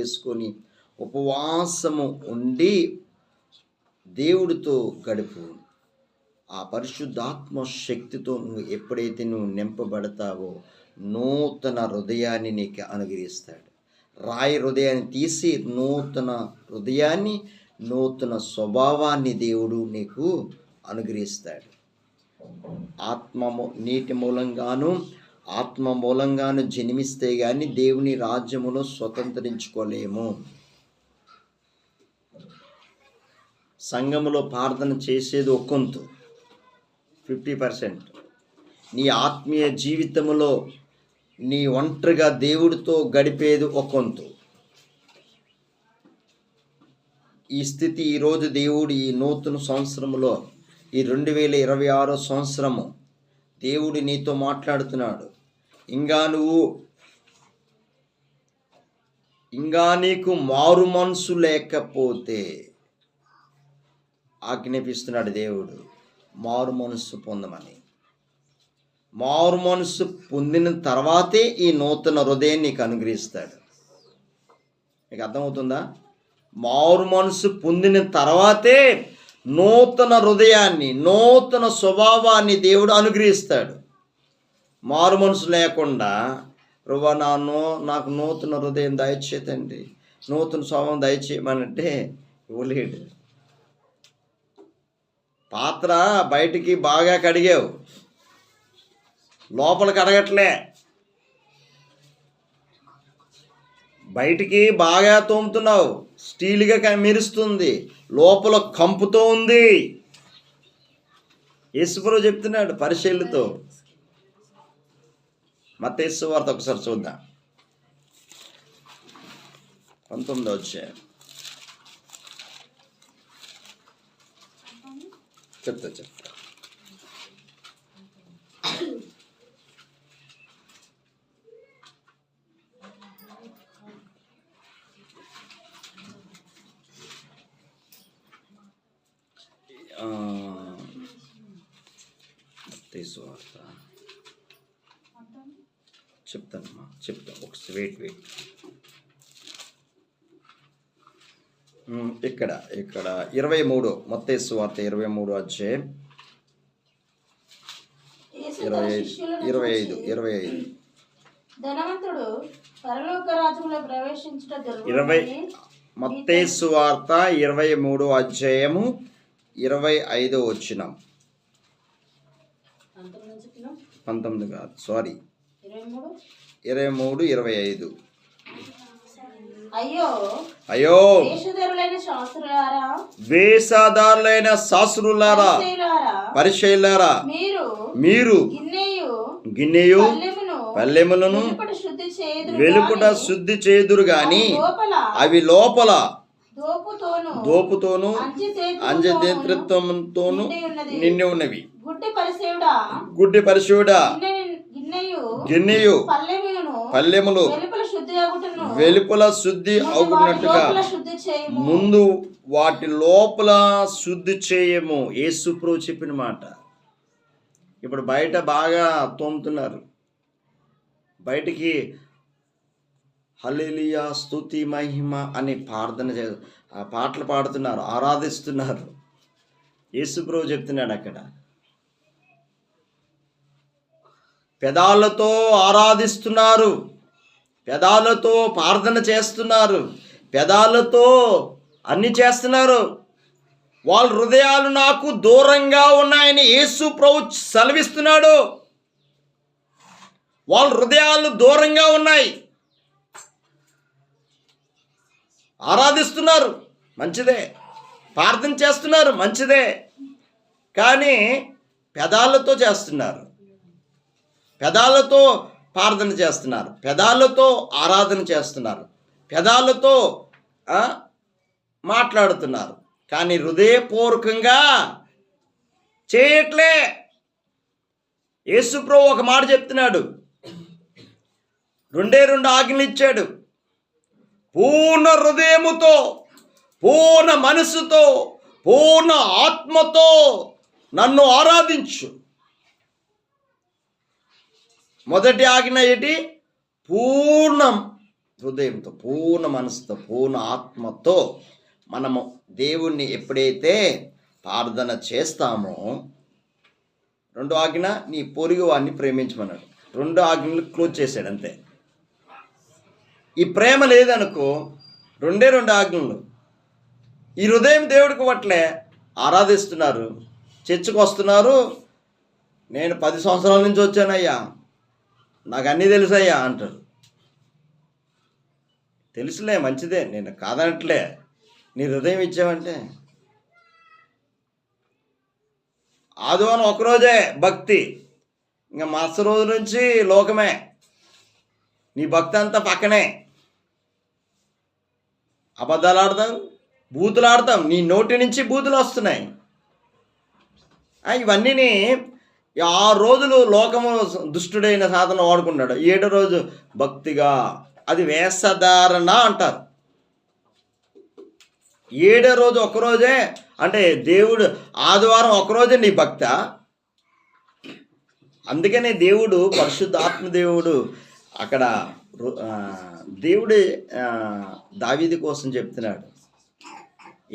చేసుకొని ఉపవాసము ఉండి దేవుడితో గడుపు. ఆ పరిశుద్ధాత్మ శక్తితో ఎప్పుడైతే నువ్వు నింపబడతావో నూతన హృదయాన్ని నీకు అనుగ్రహిస్తాడు. రాయి హృదయాన్ని తీసి నూతన హృదయాన్ని, నూతన స్వభావాన్ని దేవుడు నీకు అనుగ్రహిస్తాడు. నీటి మూలంగాను ఆత్మ మూలంగాను జన్మిస్తే కానీ దేవుని రాజ్యములో స్వతంత్రించుకోలేము. సంఘములో ప్రార్థన చేసేది ఒక్కొంతు 50%. నీ ఆత్మీయ జీవితంలో నీ ఒంటరిగా దేవుడితో గడిపేది ఒక్కొంతు. ఈ స్థితి ఈరోజు దేవుడు ఈ నూతన సంవత్సరంలో, ఈ 2026 సంవత్సరము దేవుడు నీతో మాట్లాడుతున్నాడు. ఇంకా నీకు మారు మనసు లేకపోతే ఆజ్ఞాపిస్తున్నాడు దేవుడు, మారు మనసు పొందమని. మారు మనసు పొందిన తర్వాతే ఈ నూతన హృదయాన్ని నీకు అనుగ్రహిస్తాడు. నీకు అర్థమవుతుందా? మారు మనసు పొందిన తర్వాతే నూతన హృదయాన్ని, నూతన స్వభావాన్ని దేవుడు అనుగ్రహిస్తాడు. మారు మనసు లేకుండా ప్రభువా నాకు నూతన హృదయం దయచేతండి, నూతన స్వభావం దయచేయమనంటే ఇవ్వలేడు. పాత్ర బయటికి బాగా కడిగావు, లోపల కడగట్లే. బయటికి బాగా తోముతున్నావు, స్టీల్గా మెరుస్తుంది, లోపల కంపుతో ఉంది. యేసుప్రభు చెప్తున్నాడు పరిశీలతో. మత్తయి సువార్త ఒకసారి చూద్దాం, 19వ అధ్యాయం. చెప్తా చెప్తా ఒకసారి వెయిట్. ఇక్కడ 23 మత్తయి సువార్త 23 అధ్యాయం 25. ధనవంతుడు పరలోక రాజ్యములో ప్రవేశించుట మత్తయి సువార్త 23 అధ్యాయము 25 వచనం. 19 కాదు, సారీ, 23, 25. అయ్యో వేషధారులైన శాస్త్రులారా, పరిసయ్యులారా, మీరు గిన్నెయు పల్లెములను వెలుపట శుద్ధి చేదురు గాని అవి లోపల దోపుతోను అంజనేత్రత్వంతోను నిండి ఉన్నవి. గుడ్డి పరిశుడా, గిన్నెయు పల్లెములు వెలుపల శుద్ధి అవుతున్నట్టుగా ముందు వాటి లోపల శుద్ధి చేయము. యేసుప్రభు చెప్పిన మాట. ఇప్పుడు బయట బాగా తోముతున్నారు, బయటికి హల్లెలూయా స్తుతి మహిమ అని పాటలు పాడుతున్నారు, ఆరాధిస్తున్నారు. యేసుప్రభు చెప్తున్నాడు అక్కడ, పెదాలతో ఆరాధిస్తున్నారు, పెదాలతో ప్రార్థన చేస్తున్నారు, పెదాలతో అన్ని చేస్తున్నారు. వాళ్ళ హృదయాలు నాకు దూరంగా ఉన్నాయని యేసు ప్రభు సెలవిస్తున్నాడు. వాళ్ళ హృదయాలు దూరంగా ఉన్నాయి. ఆరాధిస్తున్నారు, మంచిదే, ప్రార్థన చేస్తున్నారు, మంచిదే, కానీ పెదాలతో చేస్తున్నారు, పెదాలతో ప్రార్థన చేస్తున్నారు, పెదాలతో ఆరాధన చేస్తున్నారు, పెదాలతో మాట్లాడుతున్నారు, కానీ హృదయపూర్వకంగా చేయట్లే. యేసుప్రభు ఒక మాట చెప్తున్నాడు, 2 ఆజ్ఞలు ఇచ్చాడు. పూర్ణ హృదయముతో, పూర్ణ మనసుతో, పూర్ణ ఆత్మతో నన్ను ఆరాధించు. మొదటి ఆజ్ఞ ఏంటి? పూర్ణం హృదయంతో, పూర్ణ మనసుతో, పూర్ణ ఆత్మతో మనము దేవుణ్ణి ఎప్పుడైతే ప్రార్థన చేస్తామో, రెండో ఆజ్ఞ నీ పొరుగు వాడిని ప్రేమించమన్నాడు. రెండు ఆజ్ఞలు క్లోజ్ చేశాడు అంతే. ఈ ప్రేమ లేదనుకో, రెండు ఆజ్ఞలు. ఈ హృదయం దేవుడికి పట్లే ఆరాధిస్తున్నారు, చర్చకు వస్తున్నారు. నేను 10 సంవత్సరాల నుంచి వచ్చానయ్యా, నాకు అన్నీ తెలుసయ్యా అంటారు. తెలుసులే, మంచిదే, నేను కాదనట్లే. నీ హృదయం ఇచ్చావంటే ఆదివారం ఒకరోజే భక్తి, ఇంకా మరుసటి రోజు నుంచి లోకమే. నీ భక్తి అంతా పక్కనే. అబద్ధాలు ఆడతాం, బూతులు ఆడతాం, నీ నోటి నుంచి బూతులు వస్తున్నాయి. ఇవన్నీ 6 రోజులు లోకము దుష్టుడైన సాధన వాడుకున్నాడు. 7వ రోజు భక్తిగా, అది వేషధారణ అంటారు. 7వ రోజు ఒకరోజే అంటే దేవుడు ఆదివారం ఒకరోజే నీ భక్త. అందుకనే దేవుడు, పరిశుద్ధాత్మ దేవుడు అక్కడ దేవుడు దావీదు కోసం చెప్తున్నాడు.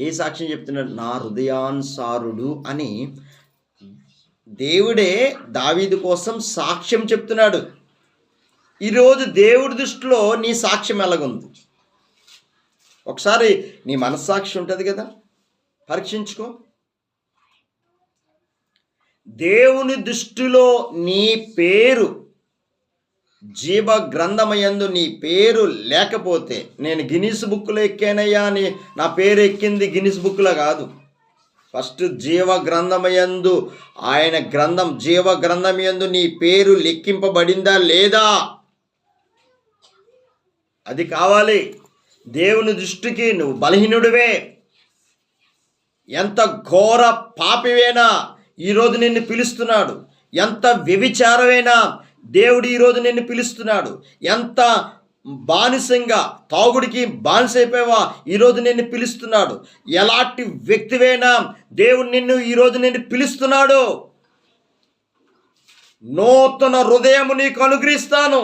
ఏ సాక్ష్యం చెప్తున్నాడు? నా హృదయానుసారుడు అని దేవుడే దావీదు కోసం సాక్ష్యం చెప్తున్నాడు. ఈరోజు దేవుడి దృష్టిలో నీ సాక్ష్యం ఎలాగుంది? ఒకసారి నీ మనస్సాక్షి ఉంటుంది కదా, పరీక్షించుకో. దేవుని దృష్టిలో నీ పేరు జీవ గ్రంథమయందు నీ పేరు లేకపోతే, నేను గిన్నిస్ బుక్లో ఎక్కానయ్యా అని నా పేరు ఎక్కింది గిన్నిస్ బుక్లో కాదు. ఫస్ట్ జీవ గ్రంథమయందు, ఆయన గ్రంథం జీవ గ్రంథమయందు నీ పేరు లెక్కింపబడిందా లేదా, అది కావాలి. దేవుని దృష్టికి నువ్వు బలహీనుడివే, ఎంత ఘోర పాపివేనా ఈరోజు నిన్ను పిలుస్తున్నాడు. ఎంత వ్యభిచారమైనా దేవుడు ఈరోజు నిన్ను పిలుస్తున్నాడు. ఎంత బానిసంగా తాగుడికి బానిసైపోయావా ఈరోజు నిన్ను పిలుస్తున్నాడు. ఎలాంటి వ్యక్తివైనా దేవుడు నిన్ను ఈరోజు నిన్ను పిలుస్తున్నాడు. నూతన హృదయము నీకు అనుగ్రహిస్తాను,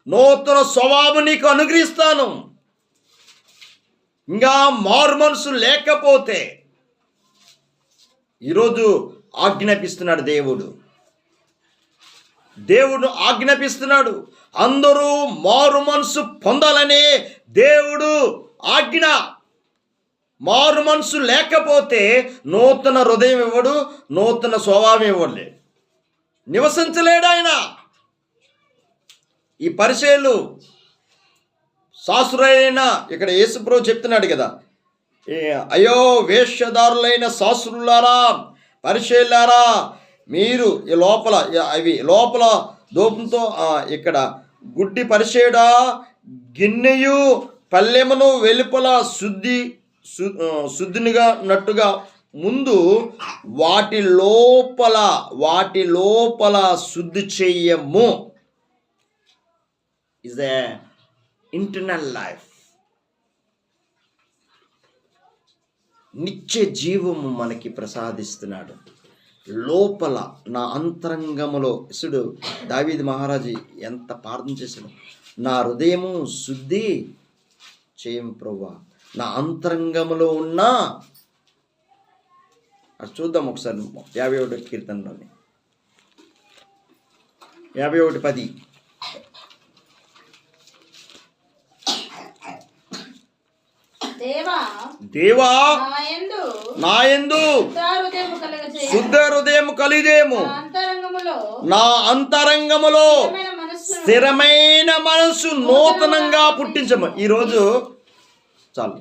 నూతన స్వభావం నీకు అనుగ్రహిస్తాను. ఇంకా మారు మనసు లేకపోతే ఈరోజు ఆజ్ఞాపిస్తున్నాడు దేవుడు. దేవుడు ఆజ్ఞాపిస్తున్నాడు. అందరూ మారు మనసు పొందాలని దేవుడు ఆజ్ఞ. మారు మనసు లేకపోతే నూతన హృదయం ఇవ్వడు, నూతన స్వభావం ఇవ్వలే, నివసించలేడు ఆయన. ఈ పరిచయులు శాస్త్రులైన, ఇక్కడ యేసుప్రభు చెప్తున్నాడు కదా, అయ్యో వేషధారులైన శాస్త్రులారా, పరిచయులారా, మీరు ఈ లోపల అవి లోపల దోపంతో ఇక్కడ గుడ్డి పరిచయుడా, గిన్నెయు పల్లెమును వెలుపల శుద్ధినిగా నట్టుగా ముందు వాటి లోపల శుద్ధి చెయ్యము. Is the internal life. నిత్య జీవము మనకి ప్రసాదిస్తున్నాడు. లోపల నా అంతరంగములో ఇసుడు దావీదు మహారాజు ఎంత ప్రార్థన చేశాడు. నా హృదయము శుద్ధి చేయం ప్రభువా, నా అంతరంగములో ఉన్న. అది చూద్దాం ఒకసారి 51 కీర్తనలోని 51:10. దేవా నాయందు శుద్ధ హృదయము కలిగేము, నా అంతరంగములో స్థిరమైన మనసు నూతనంగా పుట్టించము. ఈరోజు చాలు,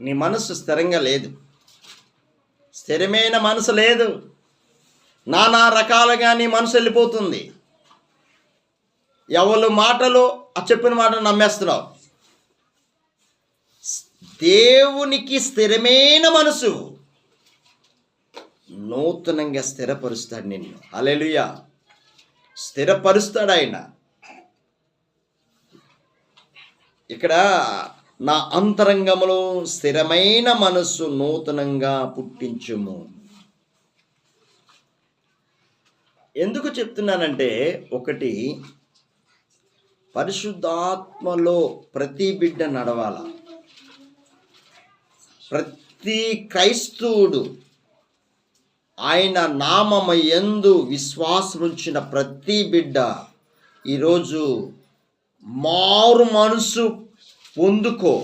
నీ మనసు స్థిరంగా లేదు, స్థిరమైన మనసు లేదు. నానా రకాలుగా నీ మనసు వెళ్ళిపోతుంది. ఎవరు మాటలు చెప్పిన మాటలు నమ్మేస్తున్నావు. దేవునికి స్థిరమైన మనసు నూతనంగా స్థిరపరుస్తాడు నిన్ను. హల్లెలూయా, స్థిరపరుస్తాడు ఆయన. ఇక్కడ నా అంతరంగములో స్థిరమైన మనస్సు నూతనంగా పుట్టించుము. ఎందుకు చెప్తున్నానంటే, ఒకటి పరిశుద్ధాత్మలో ప్రతి బిడ్డ నడవాల. ప్రతి క్రైస్తవుడు ఆయన నామముయందు విశ్వాసముంచిన ప్రతి బిడ్డ ఈరోజు మారు మనసు పొందుకో.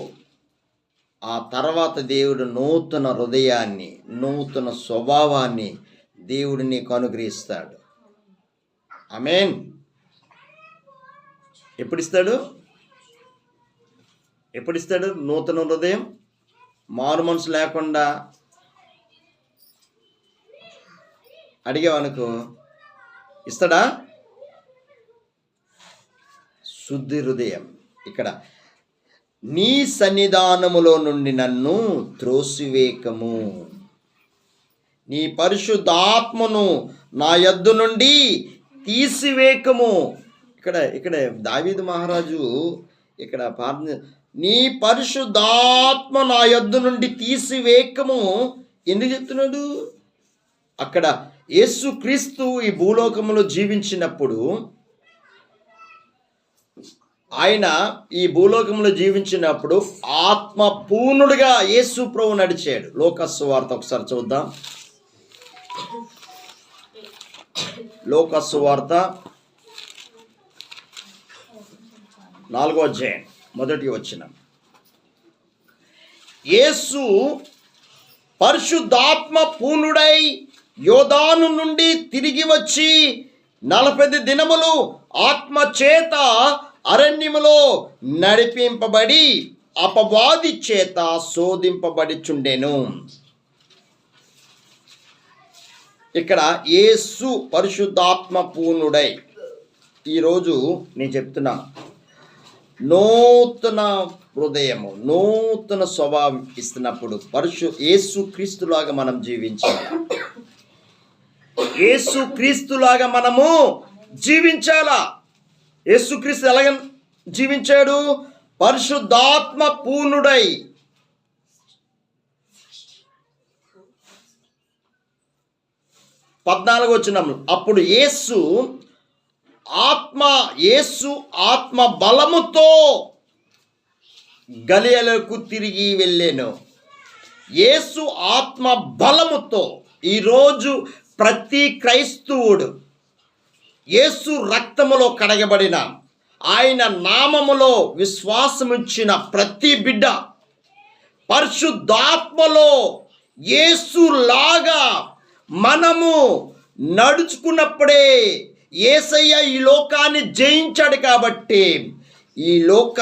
ఆ తర్వాత దేవుడు నూతన హృదయాన్ని, నూతన స్వభావాన్ని దేవుడు నీకు అనుగ్రహిస్తాడు. ఆమేన్. ఎప్పుడిస్తాడు నూతన హృదయం? మారు మనసు లేకుండా అడిగావనుకో ఇస్తాడా? శుద్ధి హృదయం. ఇక్కడ నీ సన్నిధానములో నుండి నన్ను త్రోసివేకము, నీ పరిశుద్ధాత్మను నా యొద్ద నుండి తీసివేకము. ఇక్కడ దావీదు మహారాజు ఇక్కడ ప్రార్థన, నీ పరిశుద్ధాత్మ నా యొద్ద నుండి తీసివేకము ఎందుకు చెప్తున్నాడు? అక్కడ యేసుక్రీస్తు ఈ భూలోకములో జీవించినప్పుడు, ఆయన ఈ భూలోకంలో జీవించినప్పుడు ఆత్మ పూర్ణుడిగా యేసు ప్రభు నడిచాడు. లోకాసు సువార్త ఒకసారి చూద్దాం. లోకాసు సువార్త 4వ అధ్యాయం 1వ వచనం. యేసు పరిశుద్ధాత్మ పూర్ణుడై యోర్దాను నుండి తిరిగి వచ్చి 40 దినములు ఆత్మ చేత అరణ్యములో నడిపింపబడి అపవాది చేత శోధింపబడిచుండెను. ఇక్కడ యేసు పరిశుద్ధాత్మ పూర్ణుడై, ఈరోజు నేను చెప్తున్నా, నూతన హృదయము, నూతన స్వభావం ఇస్తున్నప్పుడు యేసుక్రీస్తులాగా మనం జీవించాలి. యేసుక్రీస్తులాగా మనము జీవించాలా. యేసుక్రీస్తు ఎలాగ జీవించాడు? పరిశుద్ధాత్మ పూర్ణుడై. పద్నాలుగు వచనములు. అప్పుడు యేసు ఆత్మ బలముతో గలిలయకు తిరిగి వెళ్ళాను. యేసు ఆత్మ బలముతో. ఈరోజు ప్రతి క్రైస్తవుడు యేసు రక్తములో కడగబడిన, ఆయన నామములో విశ్వాసముంచిన ప్రతి బిడ్డ పరిశుద్ధాత్మలో యేసులాగా మనము నడుచుకున్నప్పుడే, యేసయ్య ఈ లోకాన్ని జయించాడు కాబట్టి ఈ లోక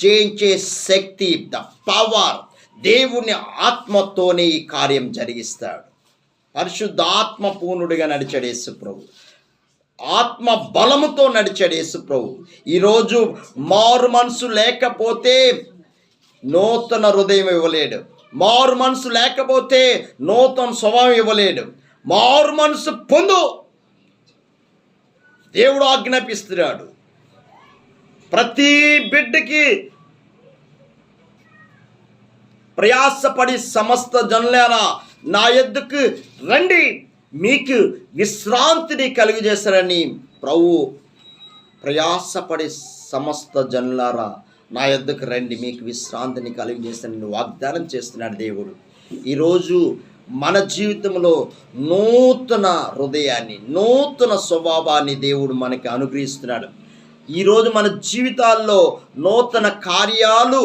జయించే శక్తి, ద పవర్, దేవుని ఆత్మతోనే ఈ కార్యం జరిగిస్తాడు. పరిశుద్ధాత్మ పూర్ణుడిగా నడిచాడు యేసు ప్రభు. ఆత్మ బలముతో నడిచాడు యేసు ప్రభు. ఈరోజు మారు మనసు లేకపోతే నూతన హృదయం ఇవ్వలేడు. మారు మనసు లేకపోతే నూతన స్వభావం ఇవ్వలేడు. మారు మనసు పొందు, దేవుడు ఆజ్ఞాపిస్తున్నాడు. ప్రతి బిడ్డకి ప్రయాసపడి సమస్త జనులారా నా యొద్దకు రండి, మీకు విశ్రాంతిని కలుగజేస్తారని ప్రభు ప్రయాసపడి సమస్త జనులారా నా యొద్దకు రండి, మీకు విశ్రాంతిని కలుగజేస్తారని వాగ్దానం చేస్తున్నాడు దేవుడు. ఈరోజు మన జీవితంలో నూతన హృదయాన్ని, నూతన స్వభావాన్ని దేవుడు మనకి అనుగ్రహిస్తున్నాడు. ఈరోజు మన జీవితాల్లో నూతన కార్యాలు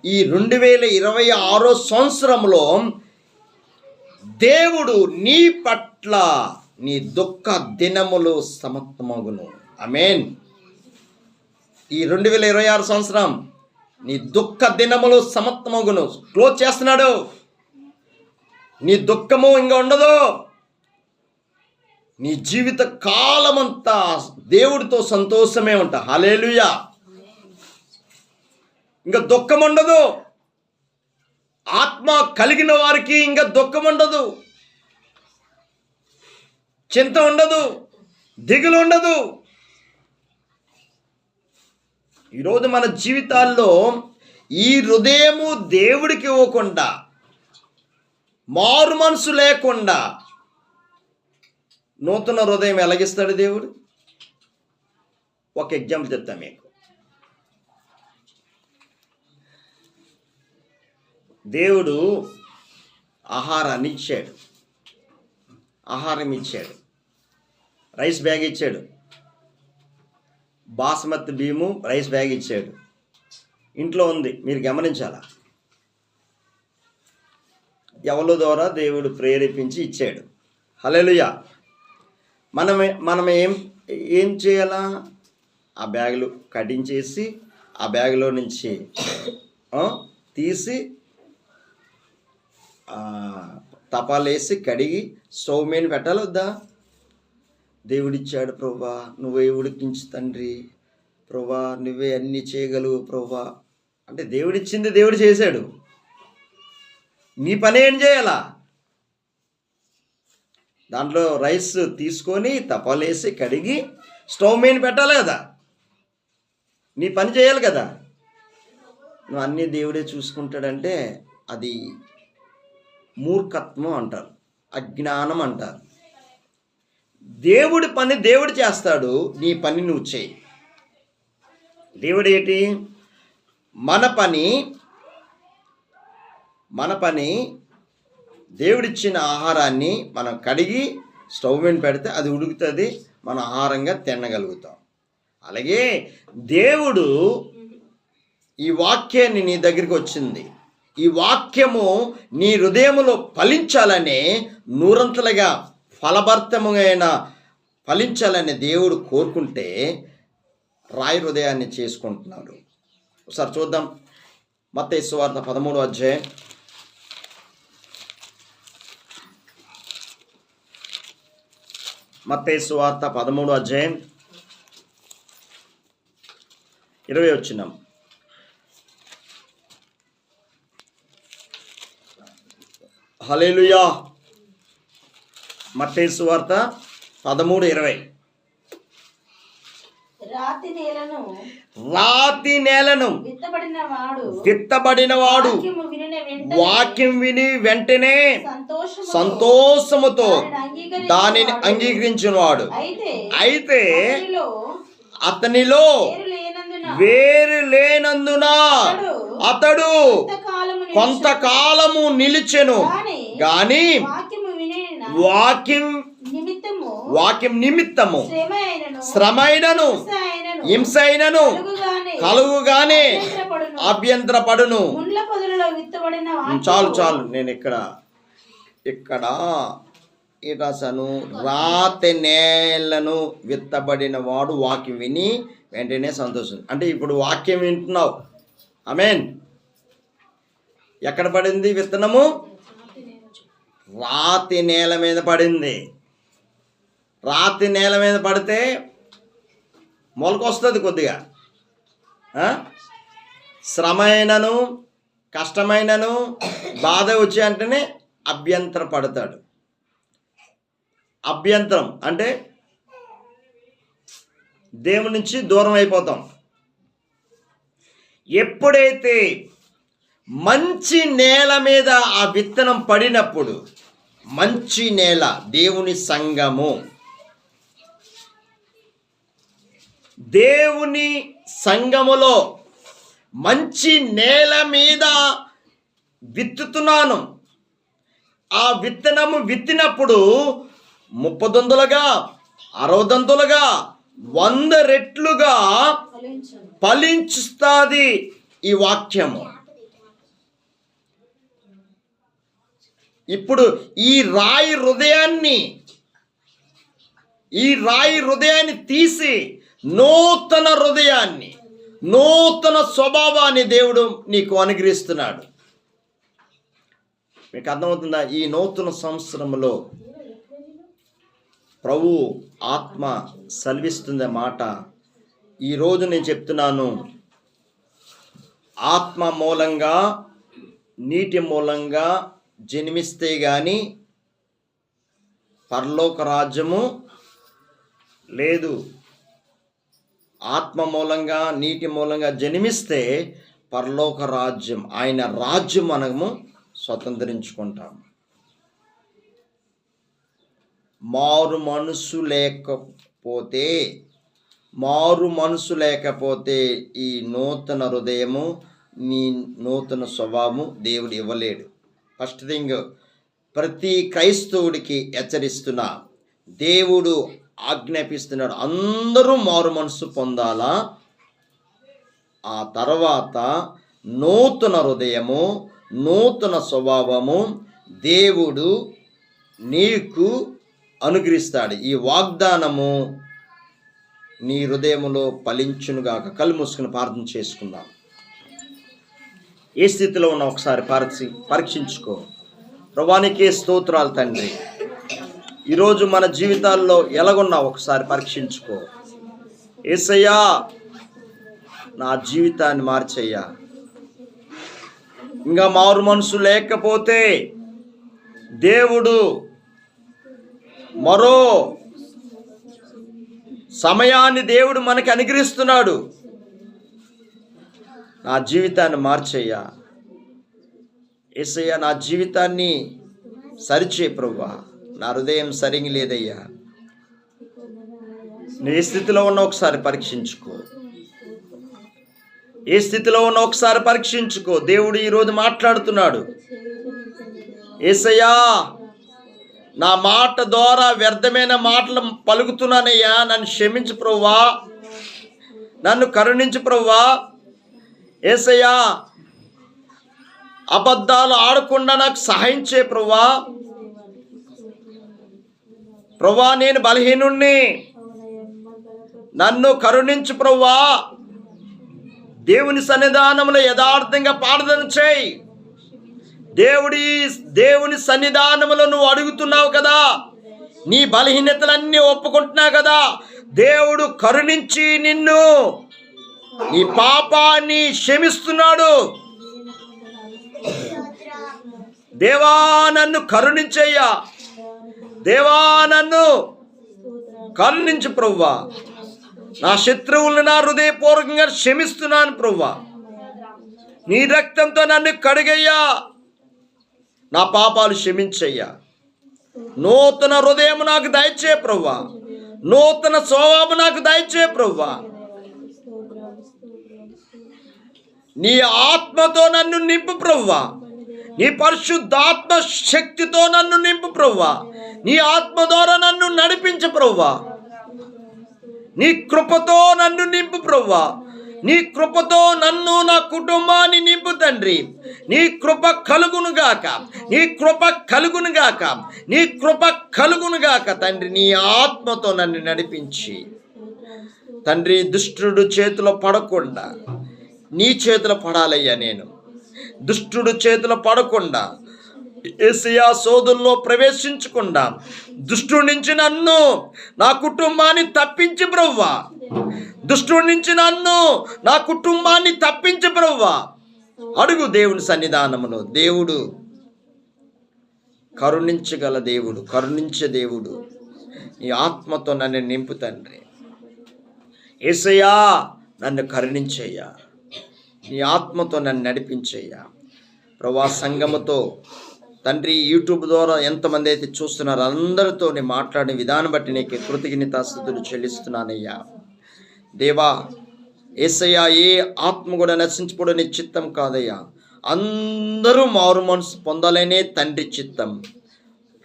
ఈ 2026 సంవత్సరంలో దేవుడు నీ పట్ల, నీ దుఃఖ దినములు సమాప్తమగును. ఆమేన్. ఈ 2026 సంవత్సరం నీ దుఃఖ దినములు సమాప్తమగును. క్లోజ్ చేస్తున్నాడు. నీ దుఃఖము ఇంకా ఉండదు. నీ జీవిత కాలమంతా దేవుడితో సంతోషమే ఉంటా. హల్లెలూయా. ఇంకా దుఃఖం ఉండదు. ఆత్మ కలిగిన వారికి ఇంకా దుఃఖం ఉండదు, చింత ఉండదు, దిగులు ఉండదు. ఈరోజు మన జీవితాల్లో ఈ హృదయము దేవుడికి ఇవ్వకుండా, మారు మనసు లేకుండా నూతన హృదయం ఎలాగిస్తాడు దేవుడు? ఒక ఎగ్జాంపుల్ చెప్తాను మీకు. దేవుడు ఆహారాన్ని ఇచ్చాడు, ఆహారం ఇచ్చాడు, రైస్ బ్యాగ్ ఇచ్చాడు, బాస్మతి బియ్యము రైస్ బ్యాగ్ ఇచ్చాడు. ఇంట్లో ఉంది, మీరు గమనించాలా. ఎవరి ద్వారా దేవుడు ప్రేరేపించి ఇచ్చాడు. హల్లెలూయా. మనం ఏం చేయాలా? ఆ బ్యాగులు కటింగ్ చేసి ఆ బ్యాగులో నుంచి తీసి తపాలేసి కడిగి స్టవ్ మీద పెట్టాలి వద్దా? దేవుడిచ్చాడు ప్రభువా, నువ్వే ఉడికించు తండ్రి, ప్రభువా నువ్వే అన్నీ చేయగలవు ప్రభువా అంటే దేవుడిచ్చింది దేవుడు చేశాడు. నీ పని ఏం చేయాలా? దాంట్లో రైస్ తీసుకొని తపాలేసి కడిగి స్టవ్ మీద పెట్టాలి కదా, నీ పని చేయాలి కదా. నువ్వు అన్నీ దేవుడే చూసుకుంటాడంటే అది మూర్ఖత్వం అంటారు, అజ్ఞానం అంటారు. దేవుడి పని దేవుడు చేస్తాడు, నీ పని నువ్వు చేయి. దేవుడు ఏంటి? మన పని దేవుడిచ్చిన ఆహారాన్ని మనం కడిగి స్టవ్ మీద పెడితే అది ఉడుకుతుంది, మనం ఆహారంగా తినగలుగుతాం. అలాగే దేవుడు ఈ వాక్యాన్ని నీ దగ్గరికి వచ్చింది, ఈ వాక్యము నీ హృదయములో ఫలించాలనే, నూరంతలుగా ఫలభరితమైన ఫలించాలని దేవుడు కోరుకుంటే రాయి హృదయాన్ని చేసుకుంటున్నాడు. ఒకసారి చూద్దాం. మత్తయి సువార్త 13వ అధ్యాయం 20 వచనం. హల్లెలూయా. మత్తయి సువార్త 13:20. రాతి నేలను విత్తబడినవాడు వాక్యం విని వెంటనే సంతోషముతో దానిని అంగీకరించినవాడు. అయితే అతనిలో వేరు లేనందున అతడు కొంతకాలము నిలిచెను, గాని వాక్యం నిమిత్తము శ్రమైనను హింసైనను కలుగుగానే అభ్యంతరపడును. చాలు నేను ఇక్కడ రాశాను, రాతి నేలను విత్తబడిన వాడు వాక్యం విని వెంటనే సంతోషం. అంటే ఇప్పుడు వాక్యం వింటున్నావు, ఆమేన్. ఎక్కడ పడింది విత్తనము? రాతి నేల మీద పడింది. రాతి నేల మీద పడితే మొలకొస్తుంది కొద్దిగా. శ్రమైనను కష్టమైనను బాధ వచ్చి అంటేనే అభ్యంతర పడతాడు. అభ్యంతరం అంటే దేవుని నుంచి దూరం అయిపోతాం. ఎప్పుడైతే మంచి నేల మీద ఆ విత్తనం పడినప్పుడు, మంచి నేల దేవుని సంఘము, దేవుని సంఘములో మంచి నేల మీద విత్తుతున్నాను. ఆ విత్తనము విత్తినప్పుడు 30 దంతులుగా 60 దంతులుగా 100 రెట్లుగా ఫలించుస్తుంది ఈ వాక్యము. ఇప్పుడు ఈ రాయి హృదయాన్ని తీసి నూతన హృదయాన్ని, నూతన స్వభావాన్ని దేవుడు నీకు అనుగ్రహిస్తున్నాడు. మీకు అర్థమవుతుందా? ఈ నూతన సంవత్సరంలో ప్రభు ఆత్మ సెలవిస్తుంది మాట. ఈరోజు నేను చెప్తున్నాను, ఆత్మ మూలంగా నీటి మూలంగా జన్మిస్తే గాని పరలోక రాజ్యము లేదు. ఆత్మ మూలంగా నీటి మూలంగా జన్మిస్తే పరలోక రాజ్యం, ఆయన రాజ్యం మనము స్వతంత్రించుకుంటాం. మారు మనసు లేకపోతే ఈ నూతన హృదయము నీ నూతన స్వభావము దేవుడు ఇవ్వలేడు. ఫస్ట్ థింగ్, ప్రతి క్రైస్తవుడికి హెచ్చరిస్తున్నా, దేవుడు ఆజ్ఞాపిస్తున్నాడు, అందరూ మారు మనసు పొందాలా. ఆ తర్వాత నూతన హృదయము, నూతన స్వభావము దేవుడు నీకు అనుగ్రహిస్తాడు. ఈ వాగ్దానము నీ హృదయములో ఫలించునుగాక. కళ్ళు మూసుకుని ప్రార్థన చేసుకుందాం. ఏ స్థితిలో ఉన్నా ఒకసారి పరీక్షించుకో. ప్రభువానికే స్తోత్రాలు తండ్రి. ఈరోజు మన జీవితాల్లో ఎలాగున్నా ఒకసారి పరీక్షించుకో. యేసయ్యా, నా జీవితాన్ని మార్చయ్యా. ఇంకా మారు మనసు లేకపోతే దేవుడు మరో సమయాన్ని దేవుడు మనకి అనుగ్రహిస్తున్నాడు. నా జీవితాన్ని మార్చయ్యా. యేసయ్యా, నా జీవితాన్ని సరిచే ప్రభువా. నా హృదయం సరిగి లేదయ్యా. నువ్వు ఏ స్థితిలో ఉన్నా ఒకసారి పరీక్షించుకో. ఏ స్థితిలో ఉన్నా ఒకసారి పరీక్షించుకో. దేవుడు ఈరోజు మాట్లాడుతున్నాడు. యేసయ్యా, నా మాట ద్వారా వ్యర్థమైన మాటలు పలుకుతున్నానయ్యా, నన్ను క్షమించు ప్రభువా, నన్ను కరుణించు ప్రభువా. యేసయ్యా, అబద్ధాలు ఆడకుండా నాకు సహాయం చేయ ప్రభువా. ప్రభువా, నేను బలహీనుణ్ణి, నన్ను కరుణించు ప్రభువా. దేవుని సన్నిధానంలో యథార్థంగా ప్రార్థన చేయి. దేవుని సన్నిధానంలో నువ్వు అడుగుతున్నావు కదా, నీ బలహీనతలన్నీ ఒప్పుకుంటున్నావు కదా. దేవుడు కరుణించి నిన్ను, నీ పాపాన్ని క్షమిస్తున్నాడు. దేవా, నన్ను కరుణించయ్యా. దేవా, నన్ను కరుణించు ప్రభువా. నా శత్రువులను నా హృదయపూర్వకంగా క్షమిస్తున్నాను ప్రభువా. నీ రక్తంతో నన్ను కడిగయ్యా. నా పాపాలు క్షమించయ్యా. నూతన హృదయం నాకు దయచే ప్రభువా. నూతన స్వభావం నాకు దయచే ప్రభువా. నీ ఆత్మతో నన్ను నింపు ప్రభువా. నీ పరిశుద్ధాత్మ శక్తితో నన్ను నింపు ప్రభువా. నీ ఆత్మ ద్వారా నన్ను నడిపించు ప్రభువా. నీ కృపతో నన్ను నింపు ప్రభువా. నీ కృపతో నన్ను, నా కుటుంబాన్ని నింపు తండ్రి. నీ కృప కలుగునుగాక, నీ కృప కలుగునుగాక, నీ కృప కలుగునుగాక తండ్రి. నీ ఆత్మతో నన్ను నడిపించి తండ్రి, దుష్టుడు చేతిలో పడకుండా నీ చేతిలో పడాలయ్యా. నేను దుష్టుడు చేతిలో పడకుండా, యేసయ్యా సోదరుల్లో ప్రవేశించకుండా దుష్టుడి నుంచి నన్ను, నా కుటుంబాన్ని తప్పించి ప్రభువా. దుష్టుడి నుంచి నన్ను, నా కుటుంబాన్ని తప్పించి ప్రభువా. అడుగు దేవుని సన్నిధానములో. దేవుడు కరుణించగల దేవుడు, కరుణించే దేవుడు. నీ ఆత్మతో నన్ను నింపు తండ్రి. యేసయ్యా, నన్ను కరుణించయ్యా. నీ ఆత్మతో నన్ను నడిపించయ్యా. ప్రభువా, సంఘముతో తండ్రి, యూట్యూబ్ ద్వారా ఎంతమంది అయితే చూస్తున్నారో అందరితో నేను మాట్లాడిన విధానం బట్టి నీకు కృతజ్ఞతాస్తుతులు చెల్లిస్తున్నానయ్యా. దేవా, యేసయ్యా, ఏ ఆత్మ కూడా నశించిపోవడం నీ చిత్తం కాదయ్యా. అందరూ మారు మనసు పొందాలనే తండ్రి చిత్తం.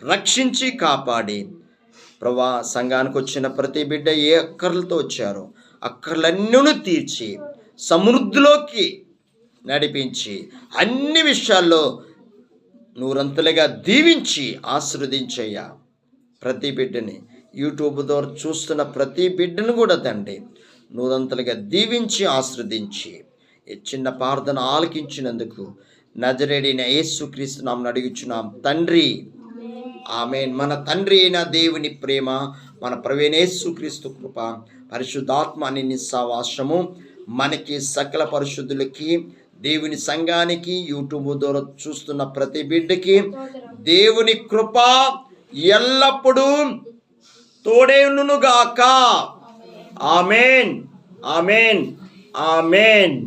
రక్షించి కాపాడి ప్రభువా, సంఘానికి వచ్చిన ప్రతి బిడ్డ ఏ అక్కర్లతో వచ్చారో అక్కర్లన్నీ తీర్చి సమృద్ధిలోకి నడిపించి అన్ని విషయాల్లో నూరంతలుగా దీవించి ఆశీర్వదించయ్యా. ప్రతి బిడ్డని, యూట్యూబ్ ద్వారా చూస్తున్న ప్రతి బిడ్డను కూడా తండ్రి నూరంతలుగా దీవించి ఆశీర్వదించి ఈ చిన్న ప్రార్థన ఆలకించినందుకు నజరేడైన యేసుక్రీస్తు నామమున అడుగుచున్నాం తండ్రి, ఆమేన్. మన తండ్రి అయిన దేవుని ప్రేమ, మన ప్రభువైన యేసుక్రీస్తు కృప, పరిశుద్ధాత్మ అన్ని సహవాసము మనకి, సకల పరిశుద్ధులకి, దేవుని సంఘానికి, యూట్యూబ్ ద్వారా చూస్తున్న ప్రతి బిడ్డకి దేవుని కృప ఎల్లప్పుడూ తోడేయునుగాక. ఆమేన్, ఆమేన్, ఆమేన్.